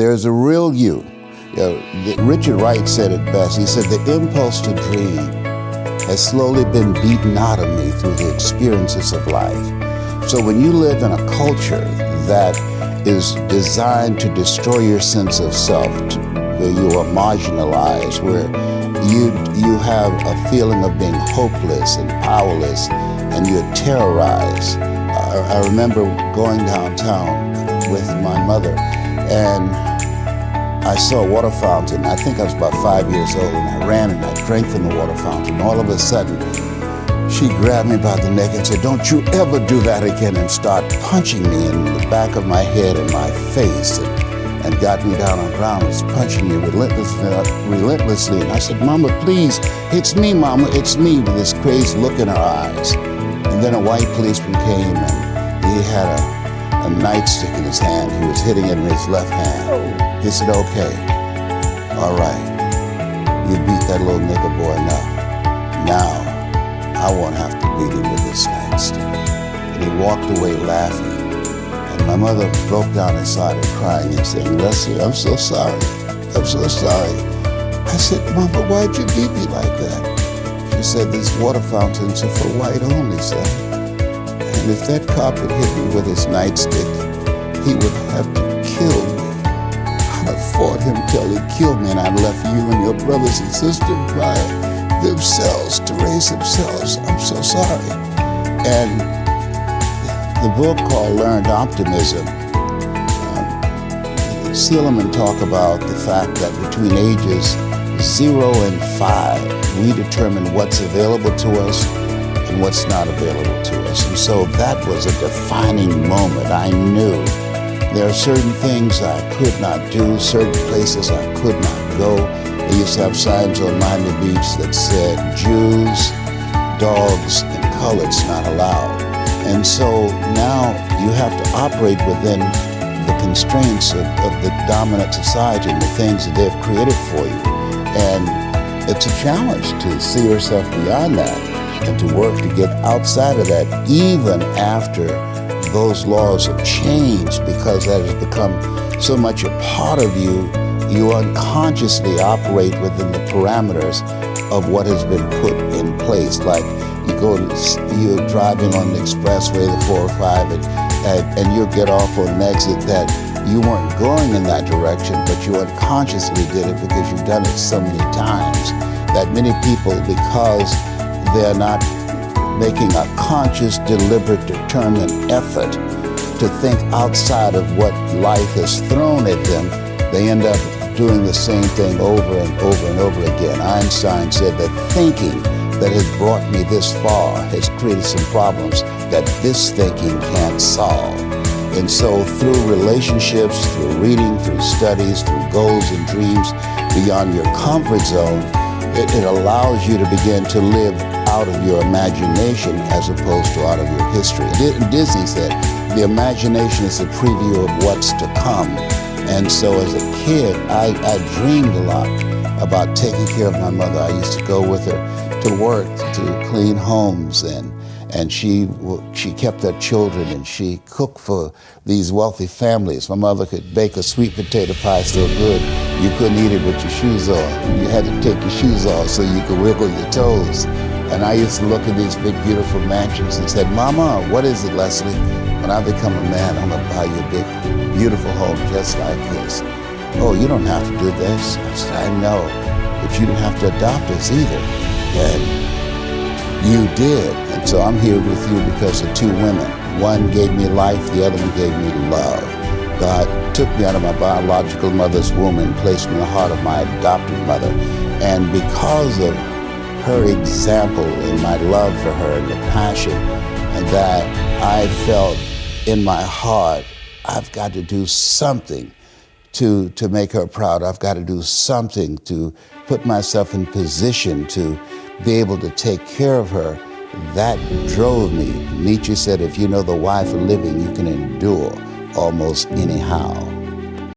There's a real you. Richard Wright said it best. He said, the impulse to dream has slowly been beaten out of me through the experiences of life. So when you live in a culture that is designed to destroy your sense of self, where you are marginalized, where you have a feeling of being hopeless and powerless, and you're terrorized. I remember going downtown with my mother, and I saw a water fountain. I think I was about 5 years old, and I ran and I drank from the water fountain. All of a sudden, she grabbed me by the neck and said, "Don't you ever do that again," and started punching me in the back of my head and my face, and got me down on the ground and was punching me relentlessly. And I said, "Mama, please, it's me, Mama, it's me," with this crazy look in her eyes. And then a white policeman came, and he had a nightstick in his hand. He was hitting it in his left hand. He said, "Okay, all right, you beat that little nigger boy enough. Now, I won't have to beat him with this nightstick." And he walked away laughing. And my mother broke down and started crying and saying, "Leslie, I'm so sorry. I'm so sorry." I said, "Mama, why'd you beat me like that?" She said, "These water fountains are for white only, son. And if that cop had hit me with his nightstick, he would have to kill me. I fought him till he killed me, and I left you and your brothers and sisters by themselves to raise themselves. I'm so sorry." And the book called Learned Optimism, Seligman talk about the fact that between ages 0 and 5, we determine what's available to us and what's not available to us. And so that was a defining moment. I knew there are certain things I could not do, certain places I could not go. They used to have signs on Miami Beach that said, "Jews, dogs, and coloreds not allowed." And so now you have to operate within the constraints of the dominant society and the things that they've created for you. And it's a challenge to see yourself beyond that and to work to get outside of that, even after those laws have changed, because that has become so much a part of you. You unconsciously operate within the parameters of what has been put in place. Like you're driving on the expressway, the 405, and you'll get off on an exit that you weren't going in that direction, but you unconsciously did it because you've done it so many times that many people, because they're not making a conscious, deliberate, determined effort to think outside of what life has thrown at them, they end up doing the same thing over and over and over again. Einstein said that thinking that has brought me this far has created some problems that this thinking can't solve. And so through relationships, through reading, through studies, through goals and dreams beyond your comfort zone, it allows you to begin to live out of your imagination as opposed to out of your history. Disney said, the imagination is a preview of what's to come. And so as a kid, I dreamed a lot about taking care of my mother. I used to go with her to work, to clean homes, and she kept her children, and she cooked for these wealthy families. My mother could bake a sweet potato pie so good you couldn't eat it with your shoes on. You had to take your shoes off so you could wiggle your toes. And I used to look at these big, beautiful mansions and said, "Mama, what is it, Leslie? When I become a man, I'm gonna buy you a big, beautiful home just like this." "Oh, you don't have to do this." I said, "I know, but you didn't have to adopt us either." And you did. And so I'm here with you because of two women. One gave me life, the other one gave me love. God took me out of my biological mother's womb and placed me in the heart of my adopted mother. And because of her example and my love for her and the passion and that I felt in my heart, I've got to do something to make her proud. I've got to do something to put myself in position to be able to take care of her. That drove me. Nietzsche said, if you know the why for living, you can endure almost anyhow.